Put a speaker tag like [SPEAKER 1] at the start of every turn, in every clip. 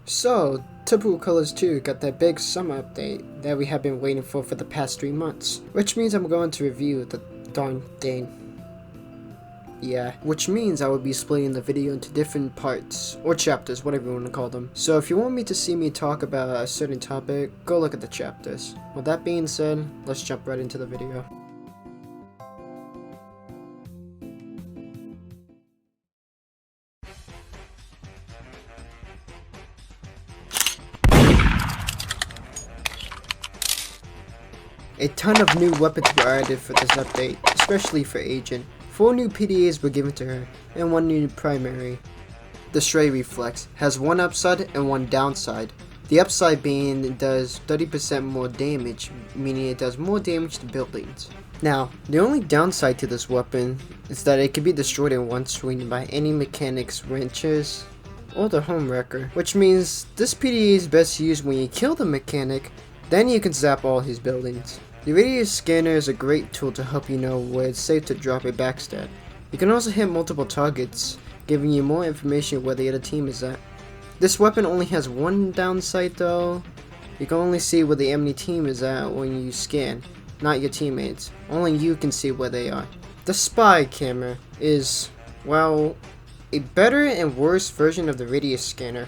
[SPEAKER 1] So, Typical Colors 2 got that big summer update that we have been waiting for the past 3 months. Which means I'm going to review the darn thing. Yeah, which means I will be splitting the video into different parts, or chapters, whatever you want to call them. So if you want me to see me talk about a certain topic, go look at the chapters. With that being said, let's jump right into the video. A ton of new weapons were added for this update, especially for Agent. 4 new PDAs were given to her, and 1 new primary. The Stray Reflex has 1 upside and 1 downside. The upside being it does 30% more damage, meaning it does more damage to buildings. Now, the only downside to this weapon is that it can be destroyed in one swing by any mechanic's wrenches or the home wrecker, which means this PDA is best used when you kill the mechanic, then you can zap all his buildings. The radius scanner is a great tool to help you know where it's safe to drop a backstab. You can also hit multiple targets, giving you more information where the other team is at. This weapon only has 1 downside though. You can only see where the enemy team is at when you scan, not your teammates. Only you can see where they are. The spy camera is, well, a better and worse version of the radius scanner.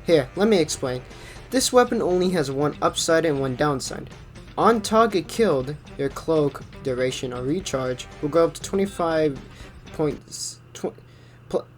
[SPEAKER 1] Here, let me explain. This weapon only has 1 upside and 1 downside. On target killed, your cloak duration or recharge will go up to 25 points.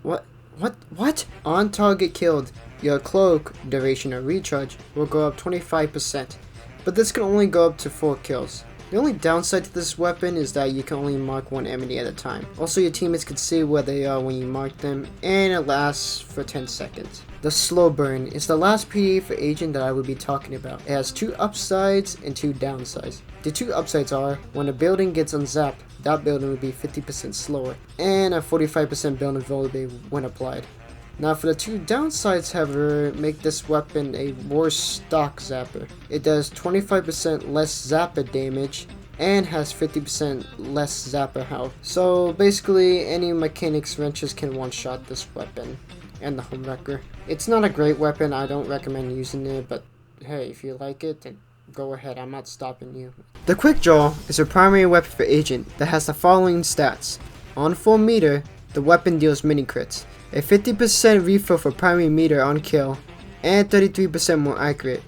[SPEAKER 1] What? On target killed, your cloak duration or recharge will go up 25%, but this can only go up to 4 kills. The only downside to this weapon is that you can only mark 1 enemy at a time. Also, your teammates can see where they are when you mark them, and it lasts for 10 seconds. The Slow Burn is the last PDA for Agent that I will be talking about. It has 2 upsides and 2 downsides. The 2 upsides are, when a building gets unzapped, that building will be 50% slower, and a 45% building vulnerability when applied. Now for the 2 downsides, however, make this weapon a worse stock zapper. It does 25% less zapper damage and has 50% less zapper health. So basically any mechanic's wrenches can one-shot this weapon and the home wrecker. It's not a great weapon, I don't recommend using it, but hey, if you like it, then go ahead, I'm not stopping you. The Quick Draw is a primary weapon for Agent that has the following stats. On full meter, the weapon deals mini crits, a 50% refill for primary meter on kill, and 33% more accurate.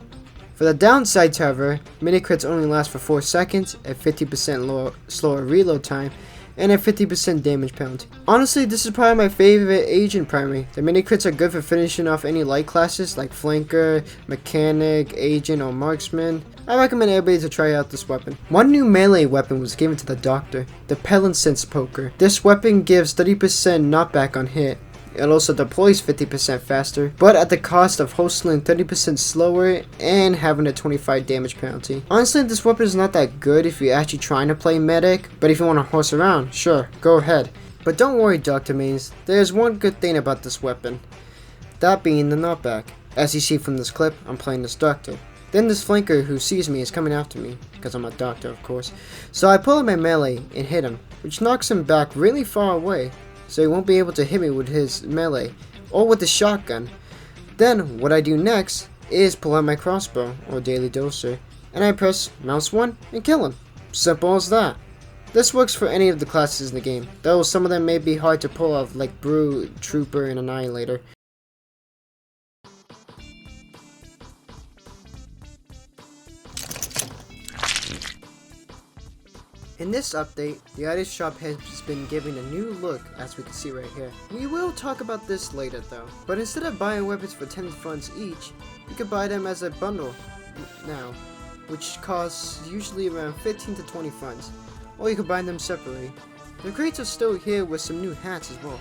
[SPEAKER 1] For the downsides, however, mini crits only last for 4 seconds, a 50% slower reload time, and a 50% damage penalty. Honestly, this is probably my favorite Agent primary. The mini crits are good for finishing off any light classes like Flanker, Mechanic, Agent, or Marksman. I recommend everybody to try out this weapon. 1 new melee weapon was given to the Doctor, the Pelin Poker. This weapon gives 30% knockback on hit. It also deploys 50% faster, but at the cost of hostling 30% slower and having a 25 damage penalty. Honestly, this weapon is not that good if you're actually trying to play medic, but if you want to horse around, sure, go ahead. But don't worry, Dr. Mains, there's one good thing about this weapon. That being the knockback. As you see from this clip, I'm playing this Doctor. Then this flanker who sees me is coming after me, because I'm a doctor of course. So I pull out my melee and hit him, which knocks him back really far away. So he won't be able to hit me with his melee, or with the shotgun. Then, what I do next is pull out my crossbow, or daily doser, and I press mouse 1 and kill him. Simple as that. This works for any of the classes in the game, though some of them may be hard to pull off like Brew, Trooper, and Annihilator. In this update, the item shop has been given a new look, as we can see right here. We will talk about this later though, but instead of buying weapons for 10 funds each, you can buy them as a bundle now, which costs usually around 15 to 20 funds, or you can buy them separately. The crates are still here with some new hats as well.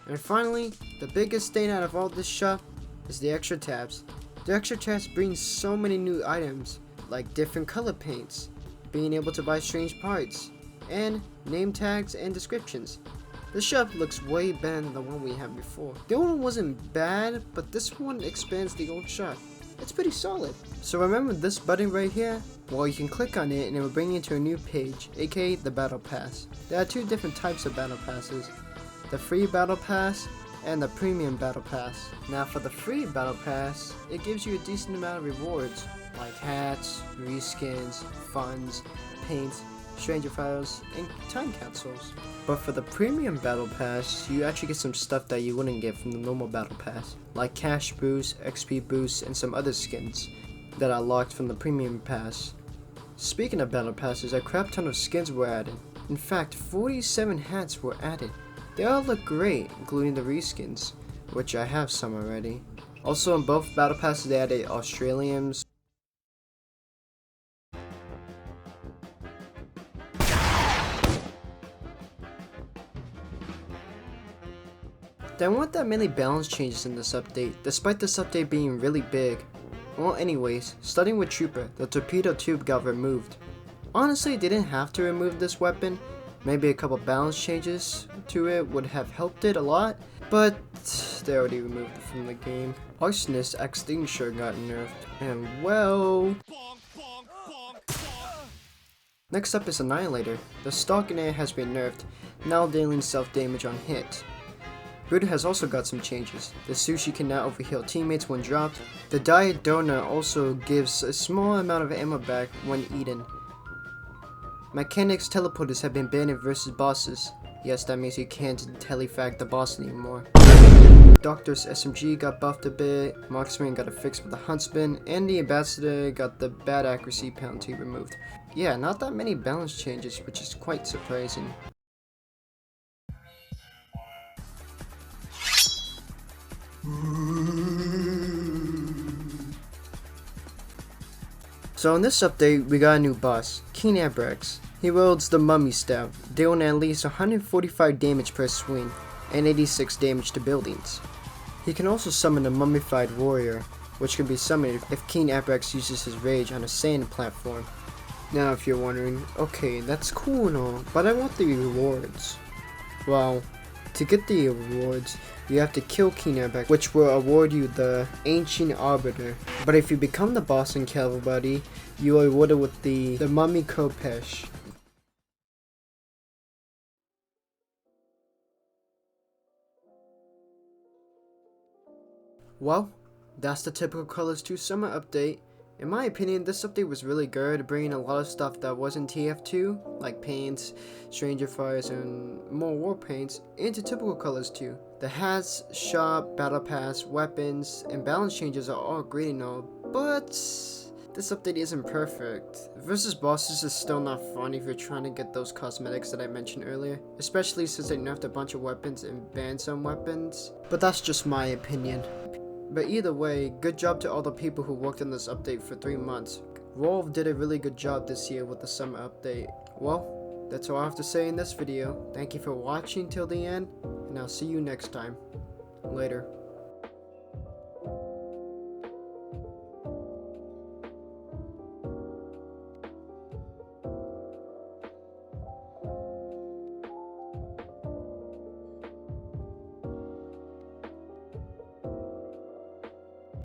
[SPEAKER 1] And finally, the biggest thing out of all this shop is the extra tabs. The extra tabs bring so many new items, like different color paints, being able to buy strange parts, and name tags and descriptions. The shop looks way better than the one we had before. The old one wasn't bad, but this one expands the old shop. It's pretty solid. So remember this button right here? Well, you can click on it and it will bring you to a new page, aka the Battle Pass. There are 2 different types of Battle Passes. The free Battle Pass and the Premium Battle Pass. Now for the free Battle Pass, it gives you a decent amount of rewards, like hats, reskins, funds, paints, stranger files, and time capsules. But for the Premium Battle Pass, you actually get some stuff that you wouldn't get from the normal Battle Pass, like cash boosts, XP boosts, and some other skins that are locked from the Premium Pass. Speaking of Battle Passes, a crap ton of skins were added. In fact, 47 hats were added. They all look great, including the reskins, which I have some already. Also in both Battle Passes they added Australians. There weren't that many balance changes in this update, despite this update being really big. Well anyways, starting with Trooper, the torpedo tube got removed. Honestly, they didn't have to remove this weapon. Maybe a couple balance changes to it would have helped it a lot, but they already removed it from the game. Arsonist Extinguisher got nerfed, and well... Next up is Annihilator. The Stalkinator has been nerfed, now dealing self-damage on hit. Buddha has also got some changes. The Sushi can now overheal teammates when dropped. The Diet Donut also gives a small amount of ammo back when eaten. Mechanics teleporters have been banned in versus bosses. Yes, that means you can't telefag the boss anymore. Doctor's SMG got buffed a bit, Marksman got a fix with the Huntsman, and the Ambassador got the bad accuracy penalty removed. Yeah, not that many balance changes, which is quite surprising. So in this update, we got a new boss, King Abrax. He wields the Mummy Staff, dealing at least 145 damage per swing, and 86 damage to buildings. He can also summon a Mummified Warrior, which can be summoned if King Abrax uses his rage on a sand platform. Now if you're wondering, okay, that's cool and all, but I want the rewards. Well, to get the rewards, you have to kill King Abrax, which will award you the Ancient Arbiter. But if you become the boss and kill everybody, you are awarded with the Mummy Kopesh. Well, that's the Typical Colors 2 Summer Update. In my opinion, this update was really good, bringing a lot of stuff that wasn't TF2, like paints, Stranger Fires, and more war paints, into Typical Colors 2. The hats, shop, battle pass, weapons, and balance changes are all great and all, but this update isn't perfect. Versus bosses is still not fun if you're trying to get those cosmetics that I mentioned earlier, especially since they nerfed a bunch of weapons and banned some weapons, but that's just my opinion. But either way, good job to all the people who worked on this update for 3 months. Rolf did a really good job this year with the summer update. Well, that's all I have to say in this video. Thank you for watching till the end, and I'll see you next time. Later.